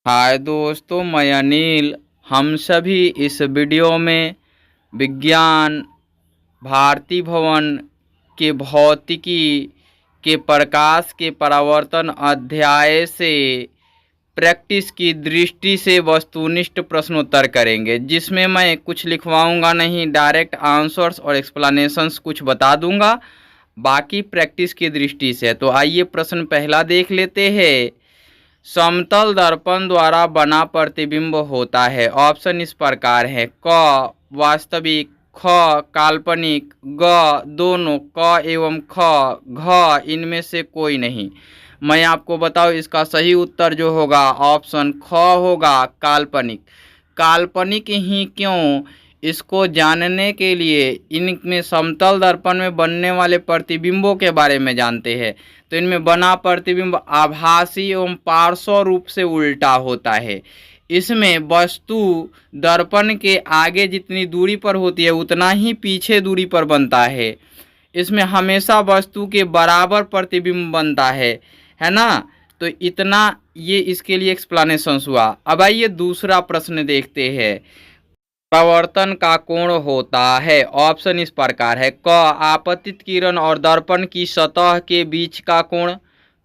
हाय दोस्तों, मैं अनिल। हम सभी इस वीडियो में विज्ञान भारती भवन के भौतिकी के प्रकाश के परावर्तन अध्याय से प्रैक्टिस की दृष्टि से वस्तुनिष्ठ प्रश्नोत्तर करेंगे, जिसमें मैं कुछ लिखवाऊंगा नहीं, डायरेक्ट आंसर्स और एक्सप्लेनेशंस कुछ बता दूंगा, बाकी प्रैक्टिस की दृष्टि से। तो आइए प्रश्न पहला देख लेते हैं। समतल दर्पण द्वारा बना प्रतिबिंब होता है। ऑप्शन इस प्रकार है: क वास्तविक, ख काल्पनिक, ग दोनों, क एवं ख घ इनमें से कोई नहीं। मैं आपको बताऊं, इसका सही उत्तर जो होगा ऑप्शन ख होगा, काल्पनिक। काल्पनिक ही क्यों, इसको जानने के लिए इनमें समतल दर्पण में बनने वाले प्रतिबिंबों के बारे में जानते हैं। तो इनमें बना प्रतिबिंब आभासी एवं पार्श्व रूप से उल्टा होता है। इसमें वस्तु दर्पण के आगे जितनी दूरी पर होती है उतना ही पीछे दूरी पर बनता है। इसमें हमेशा वस्तु के बराबर प्रतिबिंब बनता है ना। तो इतना ये इसके लिए एक्सप्लेनेशन हुआ। अब आइए दूसरा प्रश्न देखते हैं। परावर्तन का कोण होता है। ऑप्शन इस प्रकार है: क आपतित किरण और दर्पण की सतह के बीच का कोण,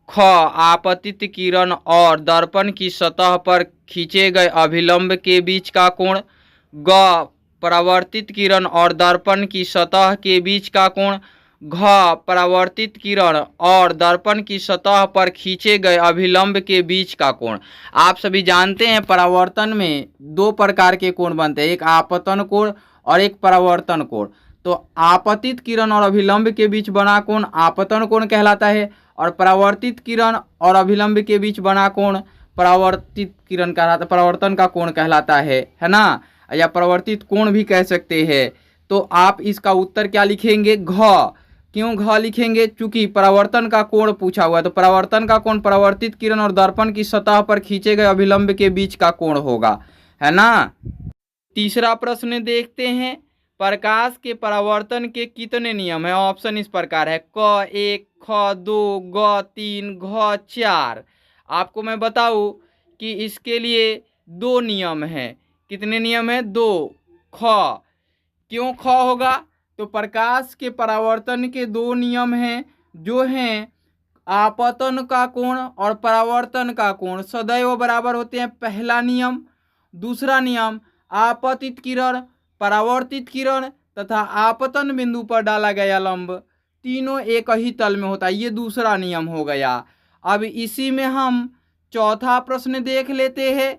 ख आपतित किरण और दर्पण की सतह पर खींचे गए अभिलंब के बीच का कोण, ग परावर्तित किरण और दर्पण की सतह के बीच का कोण, घ परावर्तित किरण और दर्पण की सतह पर खींचे गए अभिलंब के बीच का कोण। आप सभी जानते हैं परावर्तन में दो प्रकार के कोण बनते हैं, एक आपतन कोण और एक परावर्तन कोण। तो आपतित किरण और अभिलंब के बीच बना कोण आपतन कोण कहलाता है, और परावर्तित किरण और अभिलंब के बीच बना कोण परावर्तित किरण कहलाता, परावर्तन का कोण कहलाता है ना, या परावर्तित कोण भी कह सकते हैं। तो आप इसका उत्तर क्या लिखेंगे? घ। क्यों घ लिखेंगे? चूंकि परावर्तन का कोण पूछा हुआ है, तो परावर्तन का कोण परावर्तित किरण और दर्पण की सतह पर खींचे गए अभिलंब के बीच का कोण होगा, है ना। तीसरा प्रश्न देखते हैं। प्रकाश के परावर्तन के कितने नियम है? ऑप्शन इस प्रकार है: क 1, ख 2, ग 3, घ 4। आपको मैं बताऊं कि इसके लिए दो नियम हैं। कितने नियम हैं? दो। ख क्यों ख होगा? तो प्रकाश के परावर्तन के दो नियम हैं, जो हैं आपतन का कोण और परावर्तन का कोण सदैव बराबर होते हैं, पहला नियम। दूसरा नियम, आपतित किरण, परावर्तित किरण तथा आपतन बिंदु पर डाला गया लंब तीनों एक ही तल में होता है, ये दूसरा नियम हो गया। अब इसी में हम चौथा प्रश्न देख लेते हैं।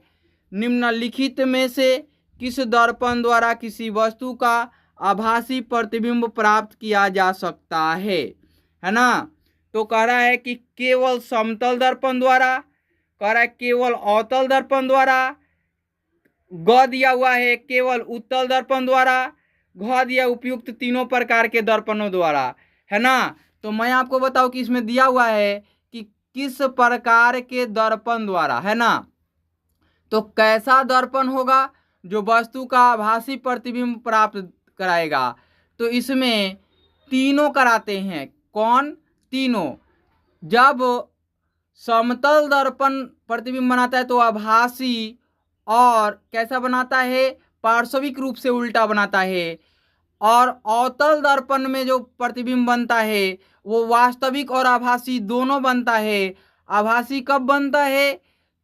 निम्नलिखित में से किस दर्पण द्वारा किसी वस्तु का आभासी प्रतिबिंब प्राप्त किया जा सकता है ना। तो कह रहा है कि केवल समतल दर्पण द्वारा, कह रहा है केवल अवतल दर्पण द्वारा, ग दिया हुआ है केवल उत्तल दर्पण द्वारा, घ दिया उपयुक्त तीनों प्रकार के दर्पणों द्वारा, है ना। तो मैं आपको बताऊं कि इसमें दिया हुआ है कि किस प्रकार के दर्पण द्वारा, है ना। तो कैसा दर्पण होगा जो वस्तु का आभासी प्रतिबिंब प्राप्त कराएगा? तो इसमें तीनों कराते हैं। कौन? तीनों। जब समतल दर्पण प्रतिबिंब बनाता है तो आभासी, और कैसा बनाता है? पार्श्विक रूप से उल्टा बनाता है। और अवतल दर्पण में जो प्रतिबिंब बनता है वो वास्तविक और आभासी दोनों बनता है। आभासी कब बनता है?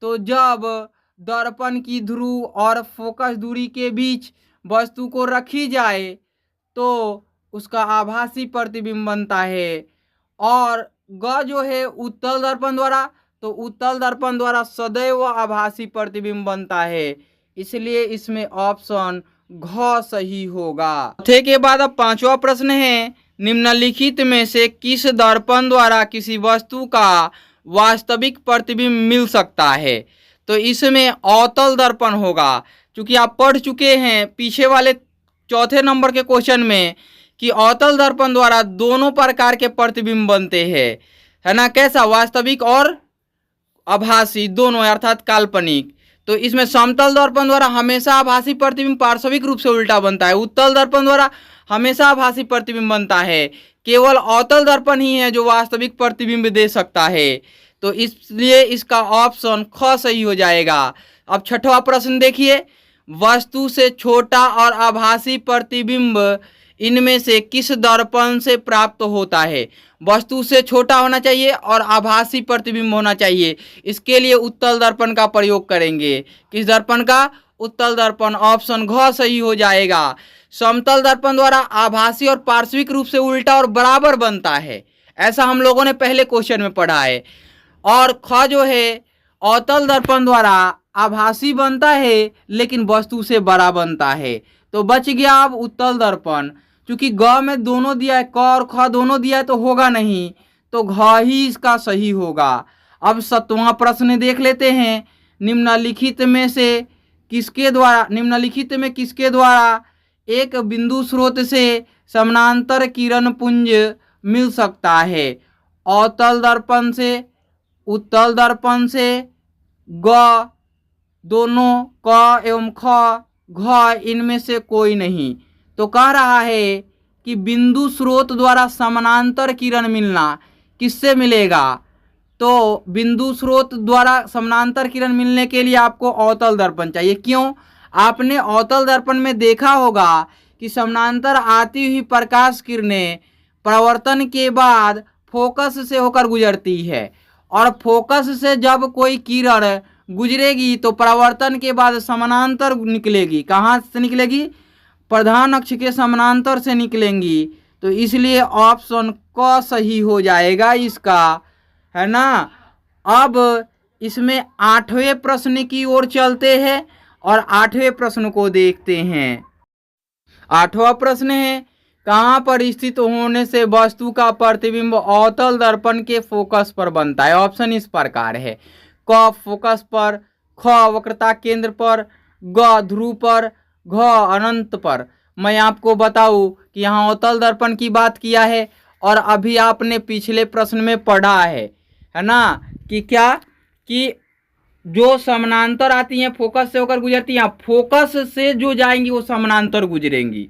तो जब दर्पण की ध्रुव और फोकस दूरी के बीच वस्तु को रखी जाए तो उसका आभासी प्रतिबिंब बनता है। और ग जो है उत्तल दर्पण द्वारा, तो उत्तल दर्पण द्वारा सदैव आभासी प्रतिबिंब बनता है, इसलिए इसमें ऑप्शन घ सही होगा। चौथे के बाद अब पांचवा प्रश्न है। निम्नलिखित में से किस दर्पण द्वारा किसी वस्तु का वास्तविक प्रतिबिंब मिल सकता है? तो इसमें अवतल दर्पण होगा, क्योंकि आप पढ़ चुके हैं पीछे वाले चौथे नंबर के क्वेश्चन में कि अवतल दर्पण द्वारा दोनों प्रकार के प्रतिबिंब बनते हैं, है ना। कैसा? वास्तविक और आभासी दोनों, अर्थात काल्पनिक। तो इसमें समतल दर्पण द्वारा हमेशा आभासी प्रतिबिंब पार्श्विक रूप से उल्टा बनता है, उत्तल दर्पण द्वारा हमेशा आभासी प्रतिबिंब बनता है, केवल अवतल दर्पण ही है जो वास्तविक प्रतिबिंब दे सकता है। तो इसलिए इसका ऑप्शन ख सही हो जाएगा। अब छठवां प्रश्न देखिए, वस्तु से छोटा और आभासी प्रतिबिंब इनमें से किस दर्पण से प्राप्त होता है? वस्तु से छोटा होना चाहिए और आभासी प्रतिबिंब होना चाहिए। इसके लिए उत्तल दर्पण का प्रयोग करेंगे। किस दर्पण का? उत्तल दर्पण। ऑप्शन घ सही हो जाएगा। समतल दर्पण द्वारा आभासी और पार्श्विक रूप से उल्टा और बराबर बनता है, ऐसा हम लोगों ने पहले क्वेश्चन में पढ़ा है। और ख जो है अवतल दर्पण द्वारा आभासी बनता है लेकिन वस्तु से बड़ा बनता है। तो बच गया अब उत्तल दर्पण। क्योंकि ग में दोनों दिया है, क और ख दोनों दिया है तो होगा नहीं, तो घ ही इसका सही होगा। अब 7वां प्रश्न देख लेते हैं। निम्नलिखित में किसके द्वारा एक बिंदु स्रोत से समानांतर किरण पुंज मिल सकता है? अवतल दर्पण से, उत्तल दर्पण से, ग दोनों, क एवं ख, घ इनमें से कोई नहीं। तो कह रहा है कि बिंदु स्रोत द्वारा समानांतर किरण मिलना किससे मिलेगा? तो बिंदु स्रोत द्वारा समानांतर किरण मिलने के लिए आपको अवतल दर्पण चाहिए। क्यों? आपने अवतल दर्पण में देखा होगा कि समानांतर आती हुई प्रकाश किरणें परावर्तन के बाद फोकस से होकर गुजरती है, और फोकस से जब कोई किरण गुजरेगी तो परावर्तन के बाद समानांतर निकलेगी। कहाँ से निकलेगी? प्रधान अक्ष के समानांतर से निकलेंगी। तो इसलिए ऑप्शन क सही हो जाएगा इसका, है ना। अब इसमें 8वें प्रश्न की ओर चलते हैं और 8वें प्रश्न को देखते हैं। 8वां प्रश्न है, कहाँ पर स्थित होने से वस्तु का प्रतिबिंब अवतल दर्पण के फोकस पर बनता है? ऑप्शन इस प्रकार है। क फोकस पर, ख वक्रता केंद्र पर, ग ध्रुव पर, घ अनंत पर। मैं आपको बताऊं कि यहाँ अवतल दर्पण की बात किया है और अभी आपने पिछले प्रश्न में पढ़ा है ना, कि क्या कि जो समानांतर आती हैं फोकस से होकर गुजरती हैं, फोकस से जो जाएंगी वो समानांतर गुजरेंगी,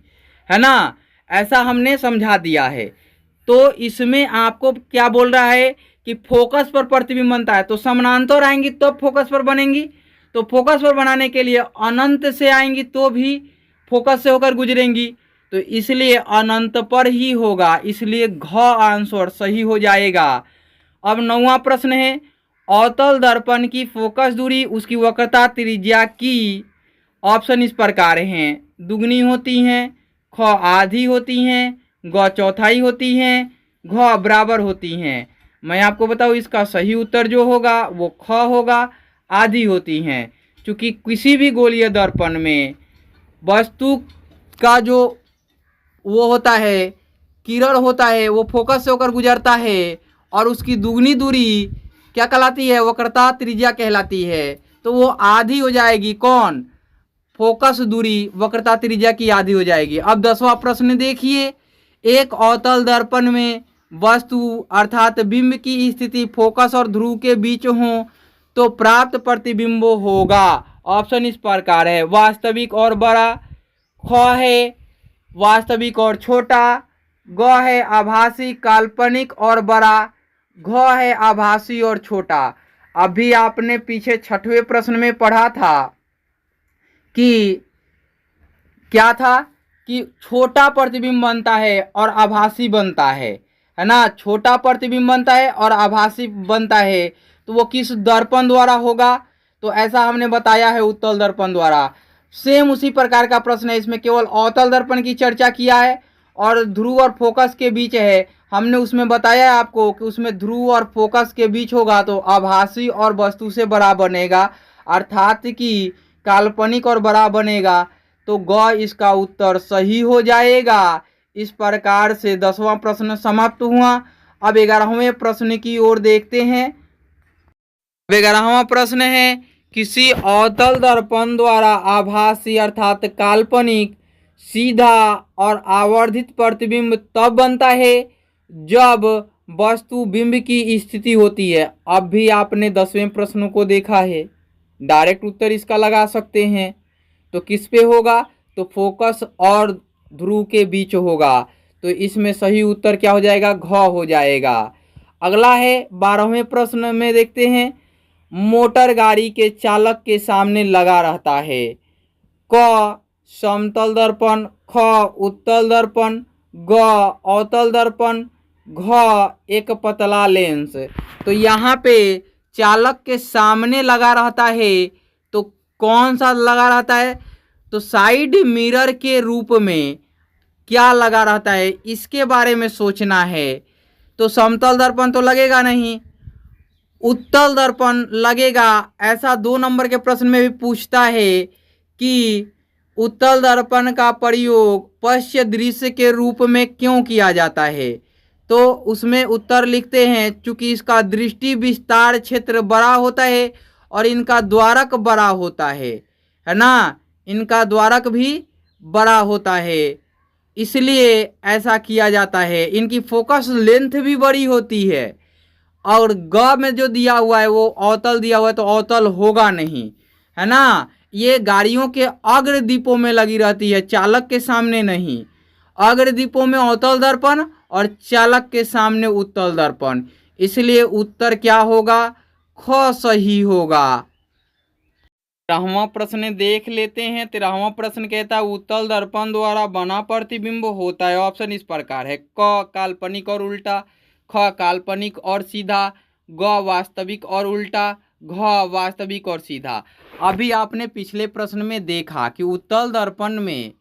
है ना। ऐसा हमने समझा दिया है। तो इसमें आपको क्या बोल रहा है कि फोकस पर प्रतिबिंब बनता है, तो समानांतर आएंगी तो फोकस पर बनेंगी। तो फोकस पर बनाने के लिए अनंत से आएंगी तो भी फोकस से होकर गुजरेंगी, तो इसलिए अनंत पर ही होगा। इसलिए घ आंसर सही हो जाएगा। अब 9वां प्रश्न है, अवतल दर्पण की फोकस दूरी उसकी वक्रता त्रिज्या की, ऑप्शन इस प्रकार हैं। दुगनी होती हैं, ख आधी होती हैं, ग चौथाई होती हैं, घ बराबर होती हैं। मैं आपको बताऊं इसका सही उत्तर जो होगा वो ख होगा, आधी होती हैं। क्योंकि किसी भी गोलीय दर्पण में वस्तु का जो वो होता है, किरण होता है, वो फोकस से होकर गुजरता है और उसकी दुगनी दूरी क्या कहलाती है? वक्रता त्रिज्या कहलाती है। तो वो आधी हो जाएगी। कौन? फोकस दूरी वक्रता त्रिज्या की आधी हो जाएगी। अब 10वां प्रश्न देखिए, एक अवतल दर्पण में वस्तु अर्थात बिंब की स्थिति फोकस और ध्रुव के बीच हो तो प्राप्त प्रतिबिंब होगा। ऑप्शन इस प्रकार है। वास्तविक और बड़ा, ख है वास्तविक और छोटा, ग है आभासी काल्पनिक और बड़ा, घ है आभासी और छोटा। अभी आपने पीछे 6वें प्रश्न में पढ़ा था कि क्या था कि छोटा प्रतिबिंब बनता है और आभासी बनता है ना। छोटा प्रतिबिंब बनता है और आभासी बनता है, तो वो किस दर्पण द्वारा होगा? तो ऐसा हमने बताया है उत्तल दर्पण द्वारा। सेम उसी प्रकार का प्रश्न है, इसमें केवल अवतल दर्पण की चर्चा किया है और ध्रुव और फोकस के बीच है। हमने उसमें बताया है आपको कि उसमें ध्रुव और फोकस के बीच होगा तो आभासी और वस्तु से बड़ा बनेगा, अर्थात कि काल्पनिक और बड़ा बनेगा। तो ग इसका उत्तर सही हो जाएगा। इस प्रकार से 10वां प्रश्न समाप्त हुआ। अब 11वें प्रश्न की ओर देखते हैं। 11वां प्रश्न है, किसी अवतल दर्पण द्वारा आभासी अर्थात काल्पनिक सीधा और आवर्धित प्रतिबिंब तब बनता है जब वस्तु बिंब की स्थिति होती है। अब भी आपने 10वें प्रश्न को देखा है, डायरेक्ट उत्तर इसका लगा सकते हैं। तो किस पे होगा? तो फोकस और ध्रुव के बीच होगा। तो इसमें सही उत्तर क्या हो जाएगा? घ हो जाएगा। अगला है 12वें प्रश्न में देखते हैं, मोटर गाड़ी के चालक के सामने लगा रहता है। क समतल दर्पण, ख उत्तल दर्पण, ग अवतल दर्पण, घ एक पतला लेंस। तो यहाँ पे चालक के सामने लगा रहता है, तो कौन सा लगा रहता है? तो साइड मिरर के रूप में क्या लगा रहता है, इसके बारे में सोचना है। तो समतल दर्पण तो लगेगा नहीं, उत्तल दर्पण लगेगा। ऐसा 2 नंबर के प्रश्न में भी पूछता है कि उत्तल दर्पण का प्रयोग पश्य दृश्य के रूप में क्यों किया जाता है? तो उसमें उत्तर लिखते हैं, चूंकि इसका दृष्टि विस्तार क्षेत्र बड़ा होता है और इनका द्वारक बड़ा होता है ना, इनका द्वारक भी बड़ा होता है, इसलिए ऐसा किया जाता है। इनकी फोकस लेंथ भी बड़ी होती है। और ग में जो दिया हुआ है वो अवतल दिया हुआ है, तो अवतल होगा नहीं, है ना। ये गाड़ियों के अग्रदीपों में लगी रहती है, चालक के सामने नहीं। अग्रदीपों में अवतल दर्पण और चालक के सामने उत्तल दर्पण, इसलिए उत्तर क्या होगा? ख सही होगा। 13वां प्रश्न देख लेते हैं। 13वां प्रश्न कहता है, उत्तल दर्पण द्वारा बना प्रतिबिंब होता है। ऑप्शन इस प्रकार है, क काल्पनिक और उल्टा, ख काल्पनिक और सीधा, ग वास्तविक और उल्टा, घ वास्तविक और सीधा। अभी आपने पिछले प्रश्न में देखा कि उत्तल दर्पण में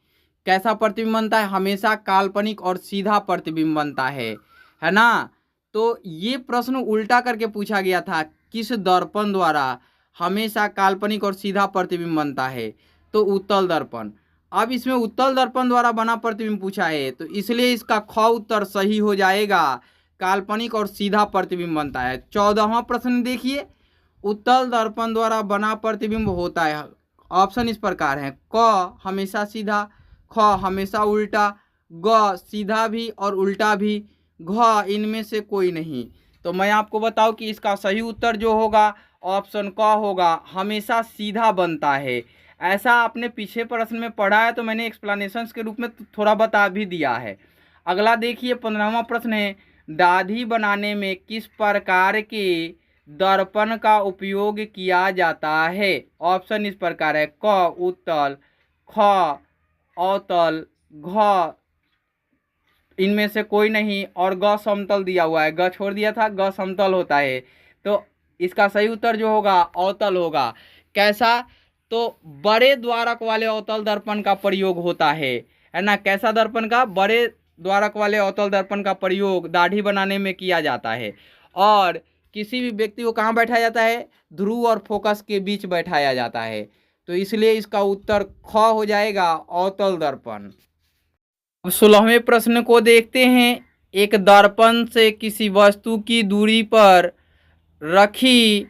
कैसा प्रतिबिंब बनता है? हमेशा काल्पनिक और सीधा प्रतिबिंब बनता है ना। तो ये प्रश्न उल्टा करके पूछा गया था, किस दर्पण द्वारा हमेशा काल्पनिक और सीधा प्रतिबिंब बनता है? तो उत्तल दर्पण। अब इसमें उत्तल दर्पण द्वारा बना प्रतिबिंब पूछा है, तो इसलिए इसका ख उत्तर सही हो जाएगा, काल्पनिक और सीधा प्रतिबिंब बनता है। 14वां प्रश्न देखिए, उत्तल दर्पण द्वारा बना प्रतिबिंब होता है। ऑप्शन इस प्रकार है, क हमेशा सीधा, ख हमेशा उल्टा, ग सीधा भी और उल्टा भी, घ इनमें से कोई नहीं। तो मैं आपको बताऊं कि इसका सही उत्तर जो होगा ऑप्शन क होगा, हमेशा सीधा बनता है। ऐसा आपने पीछे प्रश्न में पढ़ा है, तो मैंने एक्सप्लेनेशंस के रूप में थोड़ा बता भी दिया है। अगला देखिए 15वां प्रश्न है, दाढ़ी बनाने में किस प्रकार के दर्पण का उपयोग किया जाता है? ऑप्शन इस प्रकार है, क उत्तल, ख अवतल, घ इनमें से कोई नहीं, और ग समतल दिया हुआ है, ग छोड़ दिया था, ग समतल होता है। तो इसका सही उत्तर जो होगा अवतल होगा। कैसा? तो बड़े द्वारक वाले अवतल दर्पण का प्रयोग होता है ना। कैसा दर्पण का? बड़े द्वारक वाले अवतल दर्पण का प्रयोग दाढ़ी बनाने में किया जाता है। और किसी भी व्यक्ति को कहाँ बैठाया जाता है? ध्रुव और फोकस के बीच बैठाया जाता है। तो इसलिए इसका उत्तर ख हो जाएगा, अवतल दर्पण। अब 16वें प्रश्न को देखते हैं। एक दर्पण से किसी वस्तु की दूरी पर रखी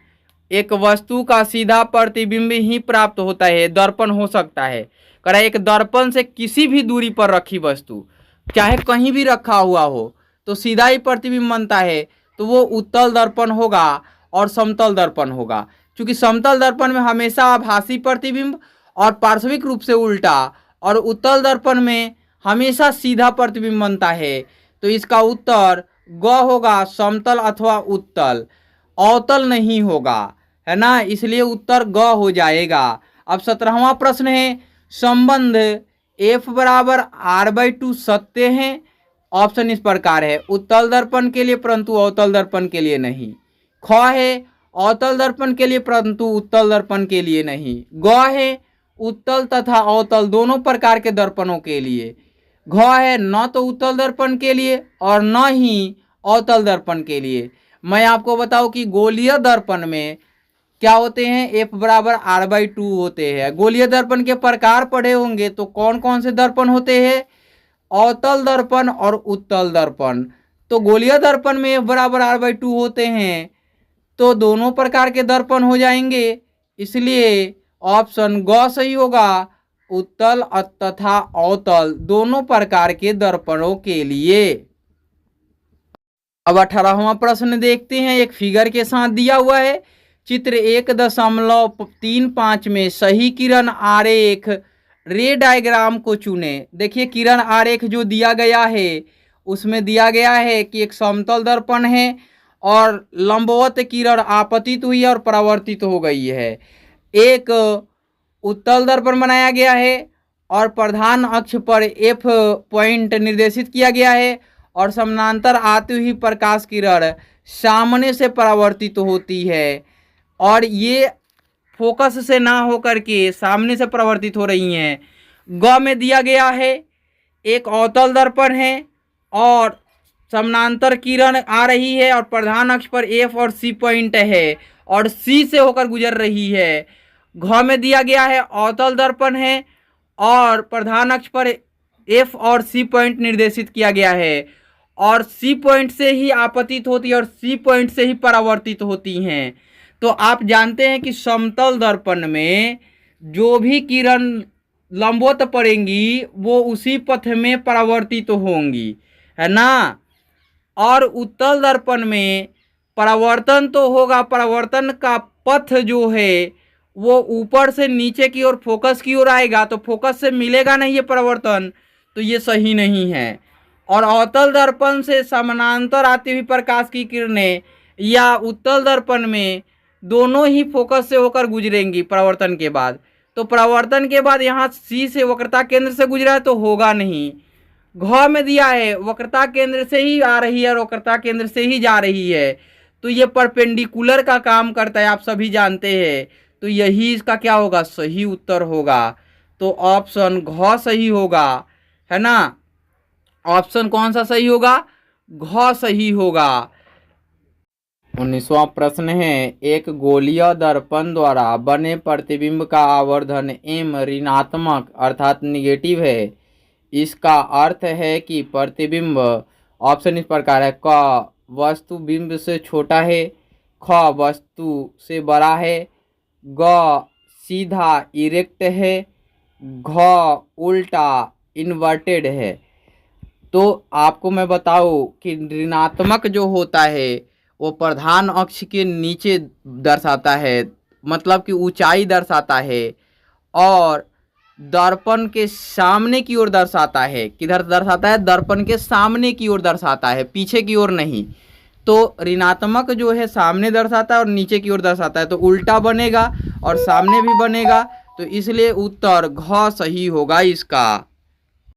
एक वस्तु का सीधा प्रतिबिंब ही प्राप्त होता है। दर्पण हो सकता है, कह रहा है एक दर्पण से किसी भी दूरी पर रखी वस्तु, चाहे कहीं भी रखा हुआ हो, तो सीधा ही प्रतिबिंब बनता है। तो वो उत्तल दर्पण होगा और समतल दर्पण होगा। क्योंकि समतल दर्पण में हमेशा आभासी प्रतिबिंब और पार्श्विक रूप से उल्टा, और उत्तल दर्पण में हमेशा सीधा प्रतिबिंब बनता है। तो इसका उत्तर ग होगा, समतल अथवा उत्तल, अवतल नहीं होगा, है ना। इसलिए उत्तर ग हो जाएगा। अब 17वां प्रश्न है, संबंध F बराबर R/2 सत्य है। ऑप्शन इस प्रकार है, उत्तल दर्पण के लिए परंतु अवतल दर्पण के लिए नहीं। ख है अवतल दर्पण के लिए परंतु उत्तल दर्पण के लिए नहीं। ग है उत्तल तथा अवतल दोनों प्रकार के दर्पणों के लिए। घ है न तो उत्तल दर्पण के लिए और न ही अवतल दर्पण के लिए। मैं आपको बताऊं कि गोलीय दर्पण में क्या होते हैं? F बराबर R/2 होते हैं। गोलीय दर्पण के प्रकार पढ़े होंगे, तो कौन कौन से दर्पण होते हैं? अवतल दर्पण और उत्तल दर्पण। तो गोलीय दर्पण में F बराबर R/2 होते हैं, तो दोनों प्रकार के दर्पण हो जाएंगे। इसलिए ऑप्शन ग सही होगा, उत्तल तथा अवतल दोनों प्रकार के दर्पणों के लिए। अब 18वां प्रश्न देखते हैं, एक फिगर के साथ दिया हुआ है। चित्र 1.35 में सही किरण आरेख रे डायग्राम को चुने। देखिए किरण आरेख जो दिया गया है उसमें दिया गया है कि एक समतल दर्पण है और लंबवत किरण आपतित हुई और परावर्तित हो गई है। एक उत्तल दर्पण बनाया गया है और प्रधान अक्ष पर एफ पॉइंट निर्देशित किया गया है और समानांतर आती हुई प्रकाश किरण सामने से परावर्तित होती है और ये फोकस से ना होकर के सामने से परावर्तित हो रही हैं। ग में दिया गया है एक अवतल दर्पण है और समानांतर किरण आ रही है और प्रधान अक्ष पर एफ और सी पॉइंट है और सी से होकर गुजर रही है। घ में दिया गया है अवतल दर्पण है और प्रधान अक्ष पर एफ और सी पॉइंट निर्देशित किया गया है और सी पॉइंट से ही आपतित होती है और सी पॉइंट से ही परावर्तित होती हैं। तो आप जानते हैं कि समतल दर्पण में जो भी किरण लंबवत पड़ेंगी वो उसी पथ में परावर्तित होंगी, है ना। और उत्तल दर्पण में परावर्तन तो होगा, परावर्तन का पथ जो है वो ऊपर से नीचे की ओर फोकस की ओर आएगा, तो फोकस से मिलेगा नहीं ये परावर्तन, तो ये सही नहीं है। और अवतल दर्पण से समानांतर आती हुई प्रकाश की किरणें या उत्तल दर्पण में दोनों ही फोकस से होकर गुजरेंगी परावर्तन के बाद, तो परावर्तन के बाद यहाँ सी से वक्रता केंद्र से गुजरा है तो होगा नहीं। घ में दिया है वक्रता केंद्र से ही आ रही है और वक्रता केंद्र से ही जा रही है, तो ये परपेंडिकुलर का काम करता है, आप सभी जानते हैं। तो यही इसका क्या होगा, सही उत्तर होगा। तो ऑप्शन घ सही होगा, है ना। ऑप्शन कौन सा सही होगा, घ सही होगा। 19वां प्रश्न है, एक गोलीय दर्पण द्वारा बने प्रतिबिंब का आवर्धन m ऋणात्मक अर्थात निगेटिव है। इसका अर्थ है कि प्रतिबिंब, ऑप्शन इस प्रकार है, क वस्तु बिंब से छोटा है, ख वस्तु से बड़ा है, ग सीधा इरेक्ट है, घ उल्टा इन्वर्टेड है। तो आपको मैं बताऊं कि ऋणात्मक जो होता है वो प्रधान अक्ष के नीचे दर्शाता है, मतलब कि ऊंचाई दर्शाता है, और दर्पण के सामने की ओर दर्शाता है। किधर दर्शाता है, दर्पण के सामने की ओर दर्शाता है, पीछे की ओर नहीं। तो ऋणात्मक जो है सामने दर्शाता है और नीचे की ओर दर्शाता है, तो उल्टा बनेगा और सामने भी बनेगा, तो इसलिए उत्तर घ सही होगा इसका।